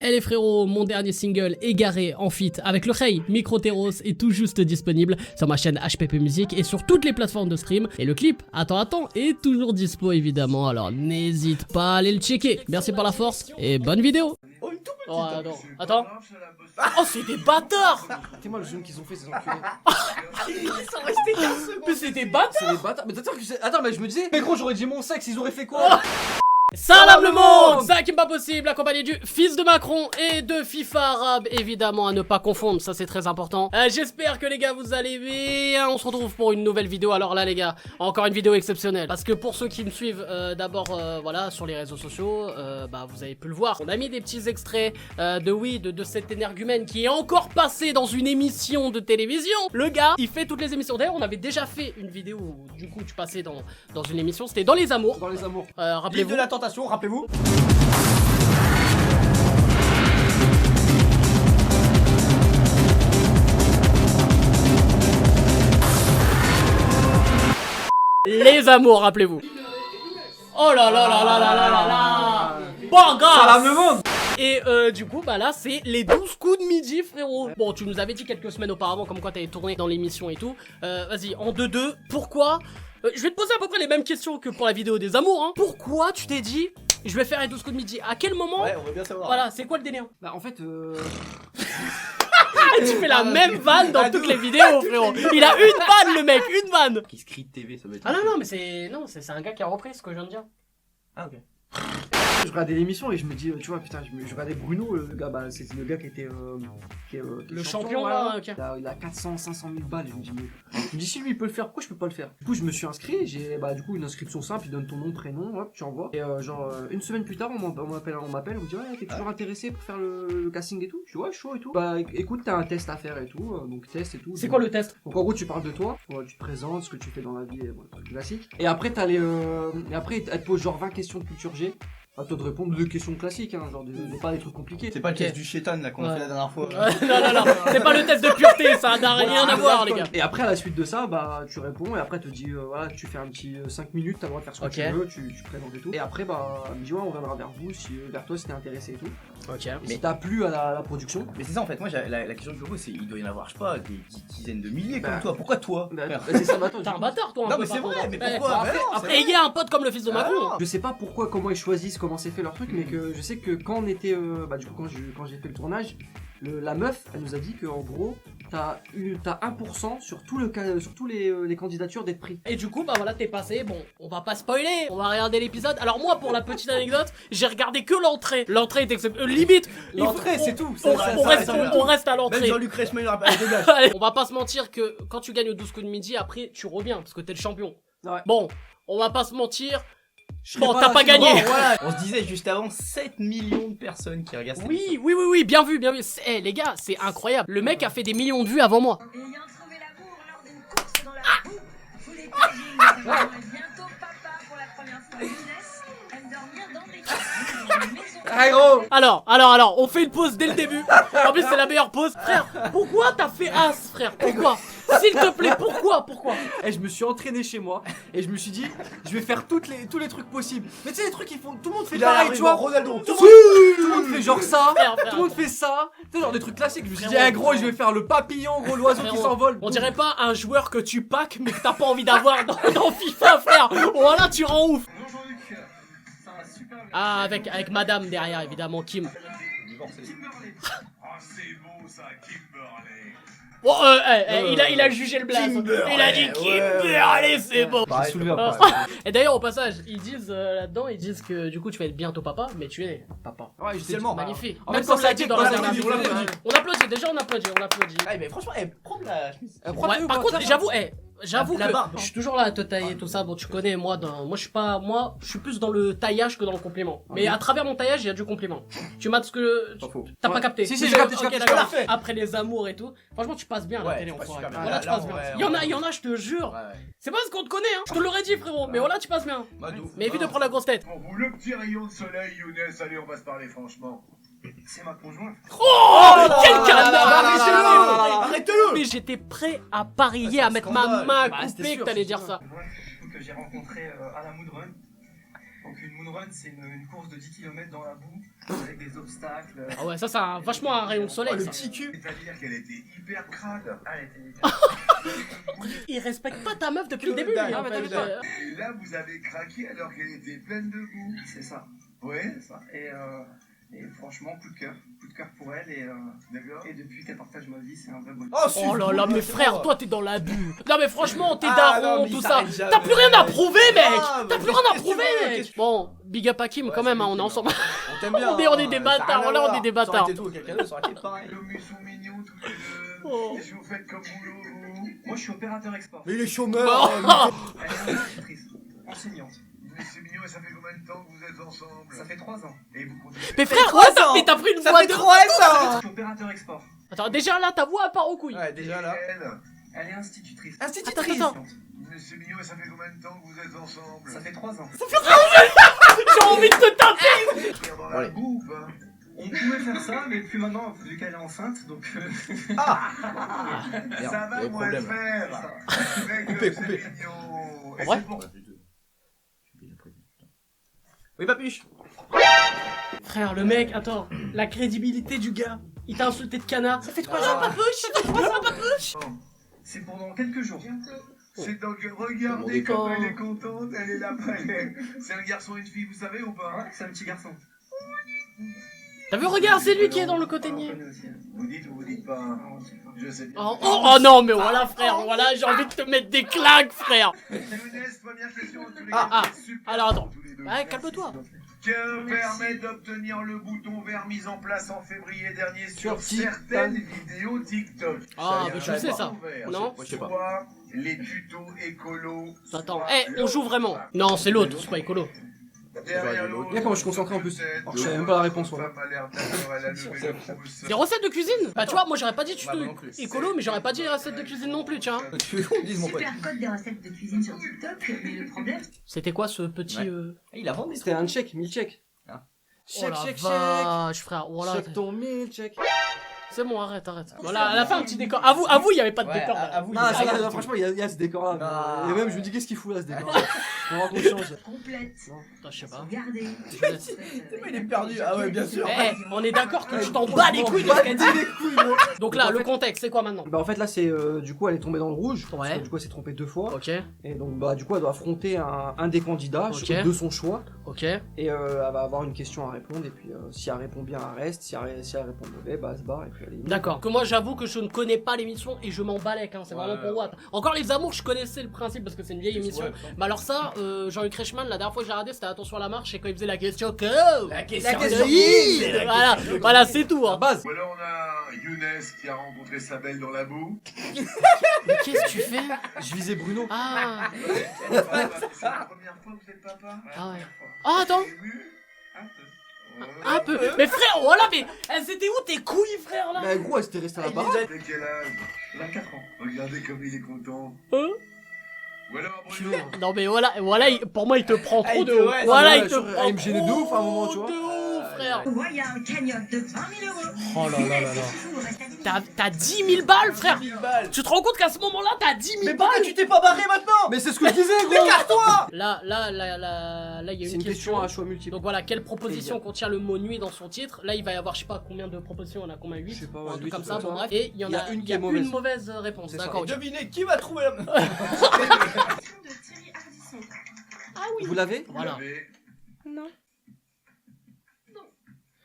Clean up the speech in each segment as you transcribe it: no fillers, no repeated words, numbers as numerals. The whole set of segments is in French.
Eh les frérots, mon dernier single Égaré en feat avec le Rey Microteros est tout juste disponible sur ma chaîne HPP Music et sur toutes les plateformes de stream. Et le clip, attends, est toujours dispo évidemment, alors n'hésite pas à aller le checker. Merci pour la force et bonne vidéo. Oh, une toute petite. Oh, attends. Oh, c'est des bâtards. C'est moi le jeune qu'ils ont fait ces enculés. Ils sont restés 15 secondes. Mais c'est des bâtards. C'est des bâtards. Mais attends, mais je me disais, mais gros, j'aurais dit mon sexe, ils auraient fait quoi? Salam le monde, ça qui n'est pas possible, accompagné du fils de Macron et de FIFA arabe, évidemment à ne pas confondre, ça c'est très important. J'espère que les gars vous allez bien, on se retrouve pour une nouvelle vidéo. Alors là les gars, encore une vidéo exceptionnelle, parce que pour ceux qui me suivent d'abord voilà sur les réseaux sociaux, bah vous avez pu le voir, on a mis des petits extraits de cet énergumène qui est encore passé dans une émission de télévision. Le gars, il fait toutes les émissions, d'ailleurs on avait déjà fait une vidéo où du coup tu passais dans une émission, c'était dans les amours. Dans les amours. Rappelez-vous. Rappelez-vous. Les amours, rappelez-vous. Oh là là là là là là là là. Bon gars. Salam le monde. Et du coup bah là c'est les 12 coups de midi frérot. Bon tu nous avais dit quelques semaines auparavant comme quoi t'avais tourné dans l'émission et tout. Vas-y en 2-2, pourquoi je vais te poser à peu près les mêmes questions que pour la vidéo des amours hein. Pourquoi tu t'es dit je vais faire les 12 coups de midi? À quel moment? Ouais, on veut bien savoir. Voilà, c'est quoi le délire? Bah en fait Tu fais la même vanne dans toutes les vidéos frérot. Il a une vanne le mec, une vanne. Kiss Crit TV, ça veut être. Ah non mais c'est un gars qui a repris ce que je viens de dire. Ah ok. je regardais l'émission et je me dis, tu vois, putain, je regardais Bruno, le gars, bah c'est le gars qui était Le champion voilà. là, ok. Il a 400, 500 000 balles. Je me dis si lui il peut le faire, pourquoi je peux pas le faire? Du coup je me suis inscrit, j'ai du coup une inscription simple, il donne ton nom, prénom, hop, tu envoies. Et une semaine plus tard on m'appelle, on me dit ouais t'es toujours intéressé pour faire le casting et tout? Je dis ouais chaud et tout. Bah écoute t'as un test à faire et tout, donc test et tout. C'est quoi le test? Donc en gros tu parles de toi, tu te présentes, ce que tu fais dans la vie, truc classique. Et après t'as les et après elle te pose genre 20 questions de culture G. À toi de répondre des questions classiques, hein, genre pas des trucs compliqués. C'est pas le test du chétan là qu'on a fait la dernière fois. Non, c'est pas le test de pureté, ça n'a rien à voir les gars. Et après à la suite de ça, bah tu réponds et après elle te dit voilà, tu fais un petit 5 minutes, t'as le droit de faire ce que tu veux, tu présentes et tout. Et après bah elle me dit ouais on viendra vers vous si vers toi si t'es intéressé et tout. Ok. Mais si t'as plu à la production. Mais c'est ça en fait, moi la question que je me pose c'est il doit y en avoir je sais pas des dizaines de milliers comme toi. Pourquoi toi? C'est ça maintenant. T'es un bâtard toi un Non peu, mais c'est par vrai, contre. mais pourquoi? Après il y a un pote comme le fils de Macron. Je sais pas pourquoi, comment ils choisissent, comment c'est fait leur truc, mais que je sais que quand on était, du coup quand j'ai fait le tournage, la meuf, elle nous a dit que en gros, t'as 1% sur tous les candidatures d'être pris. Et du coup bah voilà t'es passé, bon on va pas spoiler, on va regarder l'épisode. Alors moi pour la petite anecdote, j'ai regardé que l'entrée. L'entrée est limite. L'entrée c'est tout. On reste à l'entrée. Même Jean-Luc Reichmann il aura pas de dégage. Allez, on va pas se mentir que quand tu gagnes aux 12 coups de midi, après tu reviens parce que t'es le champion. Ouais. Bon, on va pas se mentir. Bon, t'as pas gagné. Bon, voilà. On se disait juste avant 7 millions de personnes qui regardent cette émission. Oui, bien vu. Eh les gars, c'est incroyable. Le mec a fait des millions de vues avant moi. Ayant trouvé l'amour lors d'une course dans la boue, tous les Beijing seront bientôt papa pour la première fois. Younes aime dormir dans des cassines dans une maison. Ah gros. Alors, on fait une pause dès le début. En plus, c'est la meilleure pause. Frère, pourquoi t'as fait as, frère? Pourquoi? S'il te plaît, pourquoi? Et je me suis entraîné chez moi et je me suis dit, je vais faire tous les trucs possibles. Mais tu sais les trucs ils font, tout le monde fait pareil, tu vois. Ronaldo. Tout le monde fait genre ça, Frère. tout le monde fait ça, tu sais genre des trucs classiques. Je me suis dit, eh gros, je vais faire le papillon, gros, l'oiseau qui Frérot, s'envole. On dirait pas un joueur que tu packs mais que t'as pas envie d'avoir dans FIFA, frère. Voilà, tu rends ouf. Ah, avec madame derrière, évidemment, Kim. Bon, il a jugé le blaze. Il a dit Kimberley, c'est bon. J'ai soulevé après. Et d'ailleurs, au passage, ils disent là-dedans, ils disent que du coup, tu vas être bientôt papa, mais tu es papa. Ouais, Tellement Magnifique. En Même même quand temps, ça ça dit dit dans dans la la dernière vidéo, vidéo. On applaudit, déjà on applaudit. Ah mais franchement, prends la chemise. Par contre, j'avoue La que barbe, hein. je suis toujours là à te tailler tout ça. Bon, tu connais moi je suis plus dans le taillage que dans le compliment. Mais à travers mon taillage, il y a du compliment. Tu m'as ce que Pas faux. t'as pas capté. Si, j'ai capté, Ok, j'ai capté, d'accord. j'ai capté. Après les amours et tout. Franchement, tu passes bien à la Ouais, télé, tu on passes croit. super bien. Voilà, Là, tu là, passes bien. ouais, Il y en a, je te jure. Ouais. C'est pas parce qu'on te connaît, hein. Je te l'aurais dit, frérot. Mais voilà, tu passes bien. Bah, de ouf. Mais évite de prendre la grosse tête. Pour vous, le petit rayon de soleil, Younes, allez, on va se parler franchement. C'est ma conjointe. Oh, quel canard. Arrête-le. Mais j'étais prêt à parier, Ah, à c'est mettre un ma scandale. main Bah, c'était coupée sûr, que t'allais c'est dire sûr. ça. Que j'ai rencontré à la Moudron. Donc une moonrun, c'est une course de 10 km dans la boue, avec des obstacles. Ah ouais, ça c'est vachement un rayon de soleil. le ça. petit cul. C'est-à-dire qu'elle était hyper crade. Ah, elle était hyper... Il respecte pas ta meuf depuis le Que début. dalle. lui, en Ah, mais fait. t'inquiète pas. Et là, vous avez craqué alors qu'elle était pleine de boue. C'est ça, Ouais, c'est ça. Et franchement, coup de cœur pour elle. d'accord. Et depuis qu'elle partage ma vie, c'est un vrai bonheur. Oh là là, mais frère, toi t'es dans l'abus. Non mais franchement, t'es Ah, daron, non, mais tout il ça. s'arrête jamais. T'as plus rien à prouver, mec. Ah, T'as mais plus rien à qu'est-ce que tu prouver, veux, mec. qu'est-ce que- Bon, big up à Kim quand même, hein, on est ensemble. On t'aime bien. On est des hein, bâtards, ça a rien là, à on est voir. des bâtards. Ça aurait été tout, quelqu'un d'autre, ça aurait été pareil. Les homies sont mignons tous les deux. Oh. Qu'est-ce que vous faites comme boulot, vous? Moi, je suis opérateur export. Mais il est chômeur. Oh. Elle est institutrice, enseignante. Mais c'est mignon, et ça fait combien de temps que vous êtes ensemble? Ça fait 3 ans. Et vous continuez? Mais frère, trois ouais, ans. mais t'as pris une Ça voix fait de... 3 ans. Je suis opérateur export. Attends, déjà là, ta voix elle part aux couilles. Ouais, déjà là. Elle est institutrice. Institutrice. Attends. Mais c'est mignon, et ça fait combien de temps que vous êtes ensemble? Ça fait 3 ans. J'ai envie de te taper. Faire dans la Allez. boue, hein. On pouvait faire ça, mais plus maintenant, vu qu'elle est enceinte, donc... Merde, Ça va il y a moins le problème. faire. Mais Coupé, comme coupé. c'est mignon. Et Ouais. c'est pour- Oui, papuche. Frère, le mec, attends, la crédibilité du gars. Il t'a insulté de canard. Ça fait 3 ans, papouche. Ça fait 3 ans, papouche. C'est pendant quelques jours. C'est donc, Demandez regardez pas. comme elle est contente, elle est là près. C'est un garçon et une fille, vous savez ou pas? Ouais, c'est un petit garçon. T'as vu, regarde, c'est lui qui est dans le côté On niais. connaît aussi. Vous dites ou vous dites pas? Ah, on sait pas. Je sais bien. Oh, oh, oh non, mais voilà, frère, voilà, j'ai envie de te mettre des claques, frère. Younes, première question. tous les Ah, gars, ah. c'est super Alors, attends. pour tous les deux. Ouais, calme-toi. Que permet d'obtenir le bouton vert mis en place en février dernier sur Sur certaines vidéos TikTok? Ah, Ça, bah, je je sais sais ça. Vert. Non. Moi, je sais pas. Soit les tutos écolos. Attends, soit on joue vraiment. Non, c'est l'autre, c'est pas écolo. Derrière l'autre. l'autre, Regarde comment je suis concentré en plus. peut-être, Alors, je savais même pas la réponse, femme a l'air d'accord, elle a levé le pouce. Des recettes de cuisine? Bah, tu vois, moi j'aurais pas dit Ouais, moi non tuto plus. écolo, mais j'aurais pas dit recettes de cuisine non plus, tiens. Tu veux qu'on dise, mon pote? Super code des recettes de cuisine sur TikTok, mais le problème, C'était quoi ce petit. Ouais. Il a vendu. C'était un check, 1000 checks. Ah. Oh la vache, frère, voilà. Check ton 1000 checks. C'est bon, arrête. Voilà, elle a fait un petit décor. Avoue, il y avait pas de Ouais, décor. là. avoue, Ah, il ça, y a- là, franchement, il y a ce décor là. Ah. Et même, je me dis, qu'est-ce qu'il fout là, ce décor là. On va conscience. complète, Attends, je sais pas. regardez. Il est perdu. Ah ouais, bien sûr. Eh, on est d'accord que tu t'en bats les couilles de ce qu'elle dit. Donc là, le contexte, c'est quoi maintenant? Bah en fait là c'est du coup elle est tombée dans le rouge. Ouais. Parce que, du coup elle s'est trompée 2 fois. Ok, Et donc bah du coup elle doit affronter un des candidats Ok. de son choix. ok. Et elle va avoir une question à répondre. Et puis si elle répond bien elle reste. Si elle répond mauvais bah elle se barre et puis elle est... D'accord. Que moi, j'avoue que je ne connais pas l'émission et je m'en balèque, hein. C'est Ouais, vraiment pour Watt. Encore les amours, je connaissais le principe parce que c'est une vieille émission. Ouais, Mais alors ça, Jean-Luc Reichmann, la dernière fois que j'ai regardé, c'était Attention à la marche et quand il faisait la question que... La question question de Yves, Yves. la Voilà, question voilà, c'est tout. Hein. base. Voilà, on a Younes qui a rencontré sa belle dans la boue. Mais qu'est-ce que tu fais? Je visais Bruno. Ah, C'est la première fois que vous êtes papa? ah ouais. Ah, attends, Ému? Un peu. un peu. Mais frère, voilà, mais elles étaient où tes couilles, frère, là? Mais gros elle s'était restée à la barre. Vous avez quel âge? 24 ans. Regardez comme il est content. Hein? Voilà, Bruno. Non mais voilà, pour moi il te prend Ah, trop il de te- haut. ouais, Voilà, ouais, il te sur- prend elle me gênait de ouf à un moment, tu vois. de ouf, frère. Moi, il y a un cagnotte de 20 000 euros. Oh là là là là. Il vous reste à 10 T'as 10 000 balles, frère. 1000 balles. Tu te rends compte qu'à ce moment-là, t'as 10 000 Mais balles? pourquoi tu t'es pas barré maintenant? Mais c'est ce que je disais gros. Écarte-toi. Là, il y a C'est une une question question. à choix multiple. Donc voilà, quelle proposition contient le mot nuit dans son titre? Là, il va y avoir, je sais pas combien de propositions, on a combien? 8? Je sais pas, un ouais, truc huit, comme un ça, truc bon comme bref. Et il y en Il y a a une il qui y a est mauvaise. une mauvaise réponse, C'est ça. d'accord. ok. Devinez qui va trouver la. de Thierry Ardisson. Ah oui. Vous l'avez? Voilà. Vous l'avez.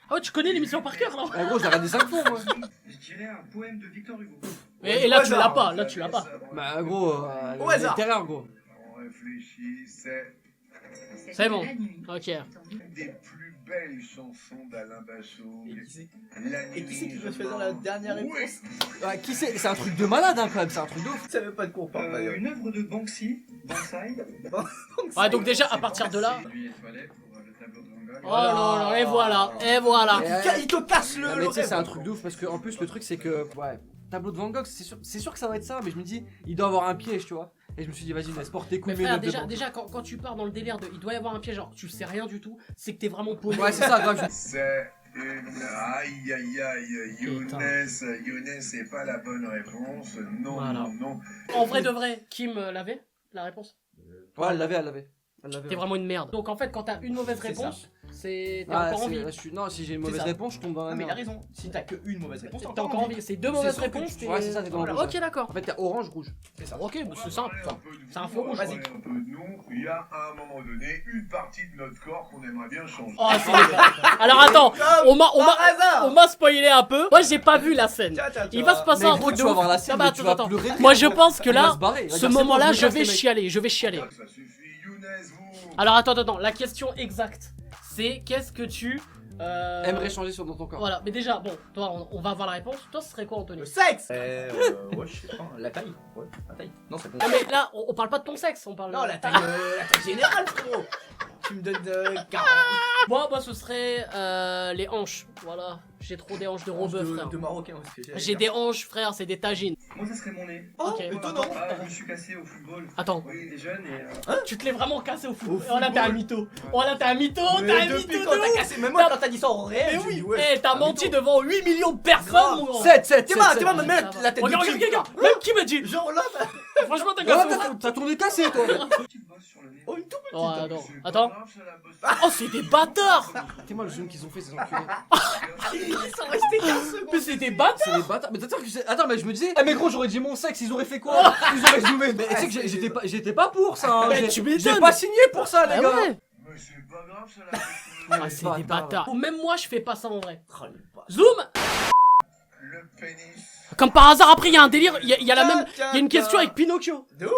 Ah ouais, tu connais l'émission par cœur, là? Ah gros je l'ai regardé 5 fois moi. Je dirais un poème de Victor Hugo. Et là, Au tu l'as hasard. pas, là, tu l'as pas. Bah gros Au hasard. littéraire gros. On réfléchit, c'est C'est bon. La nuit. Ok. une des plus belles chansons d'Alain Bachung. La Et qui c'est qui nuit, veut je faire la dernière m'en- réponse? Ouais, qui c'est un truc de malade hein quand même, c'est un truc de ouf. Tu savais pas de quoi on parle d'ailleurs. Une œuvre de Banksy, Banksy. Ouais, donc déjà, à partir de là... Lui étoilé pour le tableau de Van Gogh. Oh là là, et voilà, et voilà. Il te casse Ah, le mais tu sais, rêve. c'est un truc de ouf parce que en plus le truc c'est que ouais, tableau de Van Gogh, c'est sûr que ça va être ça, mais je me dis il doit avoir un piège, tu vois. Et je me suis dit vas-y, laisse porter couille Mais mes frère, notes de banque. déjà quand tu pars dans le délire de il doit y avoir un piège, genre tu sais rien du tout, c'est que t'es vraiment paumé. Ouais, c'est ça, grave. C'est une... Aïe aïe aïe, Younes, c'est pas la bonne réponse. Non, Voilà. non, non. En vrai de vrai, Kim l'avait la réponse? Ouais, elle l'avait. Elle l'avait, T'es ouais. vraiment une merde. Donc en fait, quand t'as une mauvaise C'est réponse, t'es Ah, encore en vie. là, non, si j'ai une mauvaise ça. réponse, je tombe dans la Non, mais il a merde. raison. Si t'as que une mauvaise réponse, T'es encore en vie. C'est deux mauvaises sauf que réponses. tu- Ouais, c'est ça, t'es dans le rouge. Ok, d'accord. En fait, t'as orange, rouge. C'est ça. Ok, bah, c'est simple. Un peu de C'est un vous, feu rouge. on va Vas-y. parler un peu de nous. Il y a à un moment donné une partie de notre corps qu'on aimerait bien changer. Oh, c'est Alors attends, on m'a spoilé un peu. Moi, j'ai pas vu la scène. Il va se passer Mais un gros, truc tu de vas ouf. voir la scène, Ah bah, mais tu vas attends. pleurer. Moi, je pense que Il va là, se barrer. ce Regarde, c'est moment-là, bon, je vais regarde, ce mec. chialer. Ça suffit, Younes, vous. Alors attends, la question exacte, c'est qu'est-ce que tu Aimerais changer sur dans ton corps. Voilà, mais déjà, bon, toi, on va avoir la réponse. Toi, ce serait quoi, Anthony? Le sexe ouais, je sais pas. La taille. Ouais, la taille. Non, c'est bon. Non, mais là, on parle pas de ton sexe, on parle. Non, la taille générale, frérot. Tu me donnes 40 Moi, ce serait les hanches. Voilà, j'ai trop des hanches de robeux, frère. de Marocains aussi. J'ai des hanches, frère, c'est des tagines. Moi, ça serait mon nez. Oh, Ok. étonnant. Ah, je me suis cassé au football. Attends, Oui, il est jeune et. tu te l'es vraiment cassé au foot. Au Oh là, t'es un football. mytho. Oh là, t'es un mytho, Mais t'es un depuis mytho. quand de t'as ouf. cassé? Même moi, quand t'as dit ça en réel, Mais j'ai oui, dit, ouais, eh, t'as un menti mytho. devant 8 millions de personnes, Grave. mon grand. 7, Tu vois, me Ça mettre va. la tête de Regarde, cul. regarde, même qui me dit. Genre là, Franchement, t'as cassé au foot. T'as ton nez cassé, toi. Petite bosse sur le nez. oh, une toute petite. Oh, attends, C'est pas attends. grave, ça, la bosse. Oh, c'est des bâtards. T'es moi le jeune qu'ils ont fait, ces enculés. Ils sont restés 15 secondes. Mais c'est des bâtards. C'est des bâtards. Mais attends, mais je me disais, ah mais gros, j'aurais dit mon sexe, ils auraient fait quoi? Ils auraient zoomé. Mais tu sais que j'étais pas pour ça. Hein. Mais tu m'étonnes. J'ai pas signé pour ça, les Ah gars. ouais. Mais c'est pas grave, ça, la bosse. Ah, c'est des bâtards. Même moi, je fais pas ça en vrai. Oh, le bâtard. Zoom. Le pénis. Comme par hasard, après, il y a un délire. Il y a la même. Il y a une question avec Pinocchio. De ouf.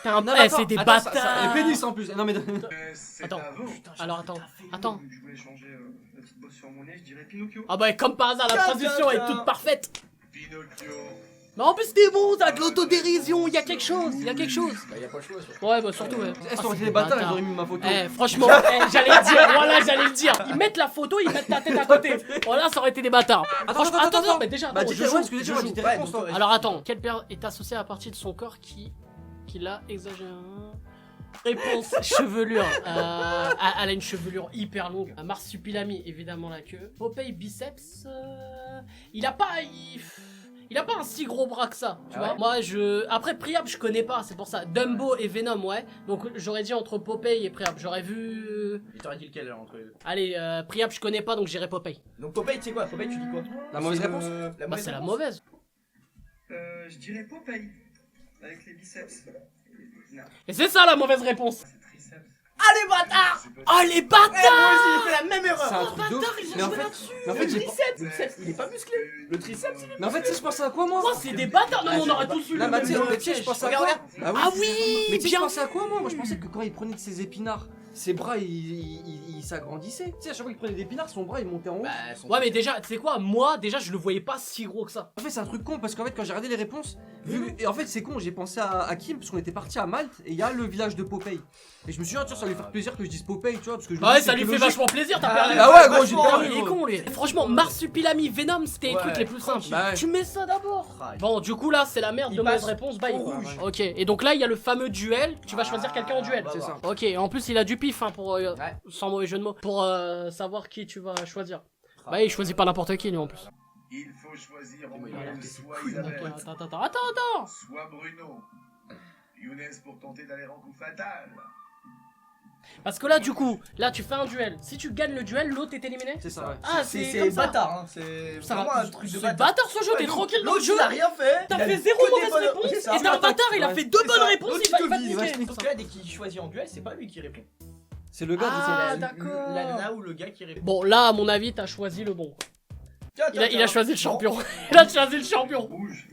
T'es un. Non, Eh, attends, c'est des attends, bâtards. Et pénis en plus. Non mais. C'est Attends. à vous. Alors attends. Donc, je voulais changer la petite bosse sur mon nez, je dirais Pinocchio. Ah bah comme par hasard, la transition est toute parfaite. Pinocchio. Mais en plus t'es bon, t'as de l'autodérision, il y a quelque chose, il y a quelque chose. Bah, y a pas le choix. Ouais bah surtout ouais. Elles sont des bâtards, ils auraient mis ma photo. Eh franchement, j'allais le dire, voilà j'allais le dire. Ils mettent la photo, ils mettent ta tête à côté. Voilà ça aurait été des bâtards. Franchement, attends, mais déjà, Bah attends, dis je tes joue, excusez, je moi joue. dis tes Ouais, réponses toi. donc, Alors attends, quelle paire est associée à la partie de son corps qui l'a exagéré? Réponse chevelure. Elle a une chevelure hyper longue. Marsupilami, évidemment la queue. Popeye biceps. Il a pas un si gros bras que ça, tu Ah vois. ouais. Moi après Priap je connais pas, c'est pour ça. Dumbo et Venom ouais. Donc j'aurais dit entre Popeye et Priap. J'aurais vu. Il t'aurait dit lequel entre les deux. Allez, Priap je connais pas donc j'irai Popeye. Donc Popeye, tu sais quoi? Popeye, tu dis quoi? La mauvaise C'est réponse. Bah c'est la réponse. mauvaise. Je dirais Popeye. Avec les biceps. Non, Et c'est ça la mauvaise réponse. c'est triceps. Ah les bâtards! Oh les Eh, bâtards! moi aussi j'ai fait la même erreur! C'est un truc de ouf. Mais en fait, Le j'ai triceps, le triceps, il est pas musclé. Le triceps, il est Mais en fait, tu sais, je pensais à quoi moi? Oh c'est des bâtards! Non mais on aurait tous eu Là, le bah, même tu sais, je pensais à Regarde, quoi? regarde. Ah Ah oui, Mais tu sais, je bien. pensais à quoi moi? Je pensais que quand il prenait de ses épinards, ses bras ils s'agrandissaient. Tu sais, à chaque fois qu'il prenait des épinards, son bras il montait en haut. Bah, son Ouais mais triceps. déjà, tu sais quoi, moi déjà je le voyais pas si gros que ça. En fait, c'est un truc con parce qu'en fait, quand j'ai regardé les réponses, et en fait, c'est con, j'ai pensé à Kim parce qu'on était parti à Malte et il y a le village de Popeye. Et je me suis dit, ah, tiens, ça va lui faire plaisir que je dise Popeye, tu vois, parce que je me Ouais, dis, ça c'est lui plus fait logique. vachement plaisir, t'as Ah, perdu. Ah ouais, gros, j'ai vachement, perdu. Il est gros. con lui. Franchement, Marsupilami, Venom, c'était les Ouais, trucs les plus simples. Bah ouais. Tu mets ça d'abord. Ah, Bon, du coup là, c'est la merde Il de mauvaise passe réponse, bye. au rouge. Ok, et donc là, il y a le fameux duel. Tu vas choisir quelqu'un en duel. bah, C'est bah. ça. Ok, et en plus, il a du pif, hein, pour Ouais. sans mauvais jeu de mots, pour savoir qui tu vas choisir. Ah. Bah, il choisit pas n'importe qui, lui en plus. Il faut choisir Oh, mais entre il a l'air soit couilles, Isabelle, Attends. soit Bruno. Younes pour tenter d'aller en coup fatal. Parce que là, du coup, là, tu fais un duel. Si tu gagnes le duel, l'autre est éliminé. C'est ça, ouais. Ah, c'est comme ça. bâtard, hein. C'est Ça vraiment va, un truc de c'est bâtard. bâtard ce jeu, t'es Ouais, tranquille dans le l'autre, jeu. il a rien fait. T'as Il a fait que zéro des mauvaise bonnes- réponse. c'est ça. Et t'es un bâtard, il a Ouais, fait deux c'est bonnes ça. réponses, L'autre, il va il te te vise, niquer. ouais, C'est parce ça. que là, dès qu'il choisit en duel, c'est pas lui qui répond. C'est le gars Ah, C'est la d'accord. la nana ou le gars qui répond. Bon, là, à mon avis, t'as choisi le bon. Tiens, Il a tiens, choisi le bon. champion. Il a choisi le champion. Rouge,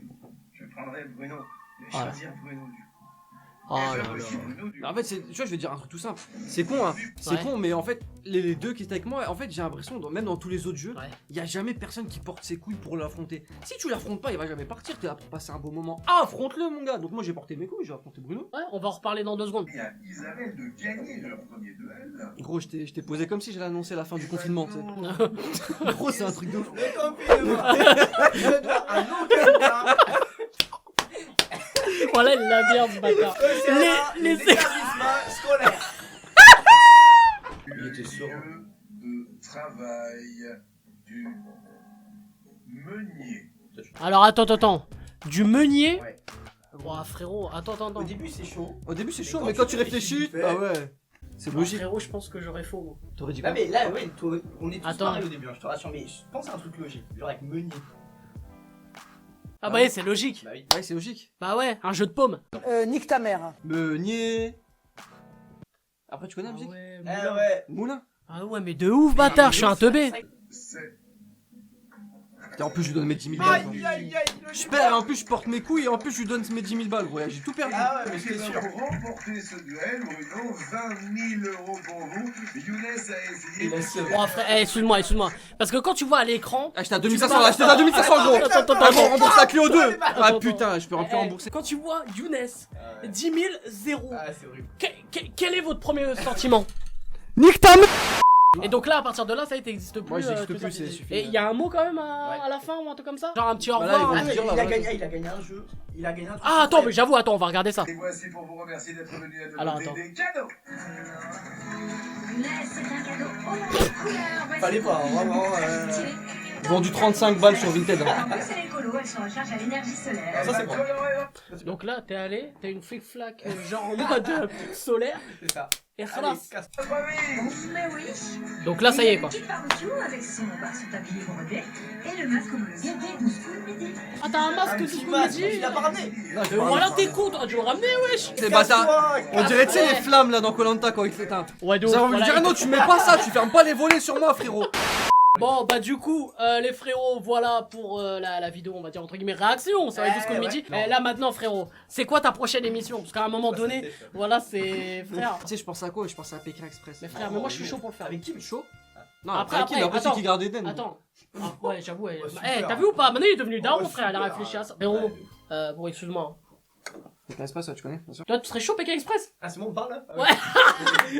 je prendrais Bruno. Je vais Ah. choisir Bruno. Oh Et là je là. suis Bruno du En fait, tu vois, je vais dire un truc tout simple. C'est con, hein. C'est Ouais. con, mais en fait, les deux qui étaient avec moi, en fait, j'ai l'impression, même dans tous les autres jeux, Ouais. il y a jamais personne qui porte ses couilles pour l'affronter. Si tu l'affrontes pas, il va jamais partir. T'es là pour passer un beau moment. Affronte-le, mon gars. Donc moi, j'ai porté mes couilles, j'ai affronté Bruno. Ouais, on va en reparler dans 2 secondes. Il y a Isabelle de gagner leur premier duel. Gros, je t'ai posé comme si j'allais annoncer la fin du confinement. Tu sais. Gros, c'est un truc de ouf. Le confinement. Je dois un autre Voilà la merde, ce bâtard. Les établissements scolaires. Le était sûr. lieu de travail du meunier. Alors, attends. Du meunier. Ouais. Ouah, frérot, attends. Au début, c'est chaud. Au début, c'est Mais chaud, quand mais tu quand tu réfléchis réfléchis, vite fait, ah ouais. C'est logique. Frérot, je pense que j'aurais faux. Moi. T'aurais dit Non quoi? mais là, ouais, toi, on est tous Attends. pareils au début, hein, je te rassure, mais je pense à un truc logique, genre avec Meunier. Ah bah ouais, c'est logique. Bah oui. Ouais, c'est logique. Bah ouais, un jeu de paume. Nique ta mère. Meunier. Après, tu connais la musique? ouais, Ah ouais. Moulin. Ah ouais, mais de ouf, bâtard, je suis un teubé. C'est Et en plus, je lui donne mes 10 000 balles. Aïe aïe aïe. Je perds, en plus, je porte mes couilles et en plus, je lui donne mes 10 000 balles, gros. J'ai tout perdu. Ah ouais, mais Pour c'est sûr. remporter ce duel, Bruno, 20 000 € pour vous. Younes a essayé. Il a essayé. Bon, frère, excuse-moi. Parce que quand tu vois à l'écran, Acheté à 2500, acheté à 2500, gros. Attends, Ah bon, rembourse la Clio 2. Ah Attends, putain, je peux plus rembourser. quand tu vois Younes, Ah ouais. 10 000, 0. Ah, c'est horrible. Quel est votre premier sentiment? Nique ta mère. Et donc là, à partir de là, ça y est, t'existes plus. Moi, j'existe tout ça. plus, c'est suffit. Et il y a un mot quand même à la fin ou un truc comme ça? Genre un petit au revoir. Voilà, Ah, mais dire, là, il a voilà. gagné, il a gagné un jeu. Il a gagné un truc. Ah, attends, mais j'avoue, on va regarder ça. Et voici pour vous remercier d'être venu à Alors, donner attends. des cadeaux. Mais c'est un cadeau haut couleur. Fallait pas, vraiment. Vendu 35 balles sur Vinted. En plus, c'est l'écolo, elle se recharge à l'énergie solaire. Ça c'est bon. Donc là, t'es allé, t'as une flic-flac, genre en mode solaire, C'est ça. et Allez, khalas. casse. Mais oui. Donc là, ça y est quoi. Le kit barbecue avec son tablier brodé et le masque homologué des 12 coups de midi. Ah, t'as un masque Un du petit coup, masque, midi. il l'a pas ramené. Voilà, t'es con, toi, tu le ramener, wesh. C'est bâtard. Casse-toi, On dirait, tu sais, Ouais. les flammes là dans Koh-Lanta quand il s'éteint. Ouais, de J'ai ouf, envie de voilà. dire, non, tu mets pas ça, tu fermes pas les volets sur moi, frérot. Bon, bah du coup, les frérots, voilà pour la vidéo, on va dire entre guillemets réaction, ça va être jusqu'au ouais. midi. Non. Et là maintenant, frérot, c'est quoi ta prochaine émission? Parce qu'à un moment donné, voilà, c'est frère. Tu sais, je pense à quoi? Je pense à Pékin Express. Mais frère, mais moi je suis chaud pour le faire. Avec qui? Chaud? Non, Après, après, après, après, c'est attends. qui garde Eden. Attends. Ah, ouais, j'avoue. Ouais. Ouais, super. Eh, t'as vu ou pas? Maintenant il est devenu daron, Ouais, frère, il a super. réfléchi à ça. Frérot, bon, excuse-moi. Pékin Express, ouais, tu connais, bien sûr. Toi, tu serais chaud Pékin Express? Ah, c'est bon, on parle là? Ouais.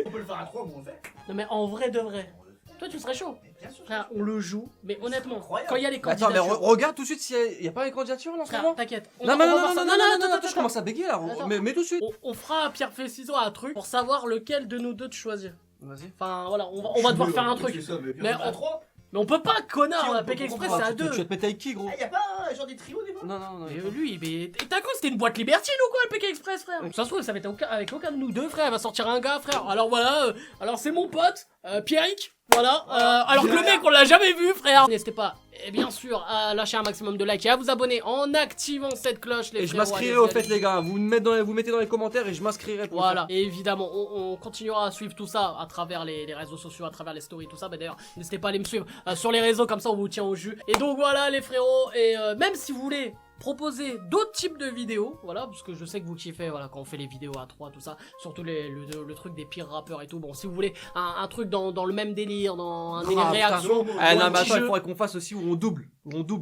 On peut le faire à 3, bon, on le fait. Non, mais en vrai de vrai. Toi, tu serais chaud? Bien sûr. Frère, on le joue, mais honnêtement, incroyable. quand il y a les Attends, mais candidatures. regarde tout de suite s'il y a pas les candidatures là en ce Frère, moment. t'inquiète. Non, On non, va non, voir non, ça. non, non, attends, je commence à bégayer là. Attends. Mais tout de suite. On fera pierre fait ciseaux à un truc pour savoir lequel de nous deux tu choisis. Vas-y. Enfin voilà, on va devoir faire un truc. Mais à on- 3. Mais on peut pas, connard, Si, on la peut Pékin Express comprendre, c'est à Tu deux. vas te péter avec qui, gros? Ah, y'a pas genre des trios des fois? Non, non, non. Mais lui, mais t'as cru que c'était une boîte libertine ou quoi le Pékin Express, frère? Ça se trouve, ça va être avec aucun de nous deux, frère. Il va sortir un gars, frère. Alors voilà, alors c'est mon pote, Pierrick. Voilà, alors que le mec on l'a jamais vu, frère. N'hésitez pas, et bien sûr, à lâcher un maximum de likes et à vous abonner en activant cette cloche, les Et je frérots, m'inscrirai allez-y, au fait, allez-y. les gars. Vous mettez dans les commentaires et je m'inscrirai pour Voilà, et évidemment, on continuera à suivre tout ça à travers les réseaux sociaux, à travers les stories, tout ça. Bah d'ailleurs, n'hésitez pas à aller me suivre sur les réseaux, comme ça on vous tient au jus. Et donc voilà les frérots, et même si vous voulez proposer d'autres types de vidéos, voilà, parce que je sais que vous kiffez, voilà, quand on fait les vidéos à 3, tout ça, surtout le truc des pires rappeurs et tout. Bon, si vous voulez un truc dans le même délire, dans un délire réaction, Ah ou non, un mais petit attends, il jeu. faudrait qu'on fasse aussi où on double.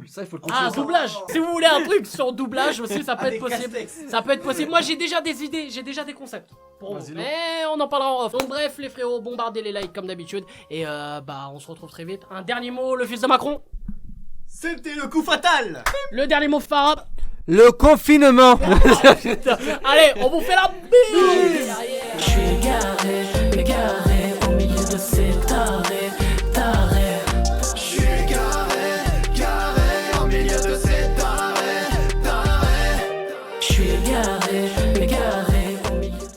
Ça il faut le continuer. Ah, ça. doublage. Si vous voulez un truc sur doublage aussi, ça peut être Avec possible. Castex. Ça peut être possible. Moi, j'ai déjà des idées, j'ai déjà des concepts pour vous. Vas-y, Mais on en parlera en off. Donc bref, les frérots, bombardez les likes comme d'habitude. Et bah, on se retrouve très vite. Un dernier mot, le fils de Macron. C'était le coup fatal! Le dernier mot, Farab. Le confinement. Allez, on vous fait la bise. Je suis garé,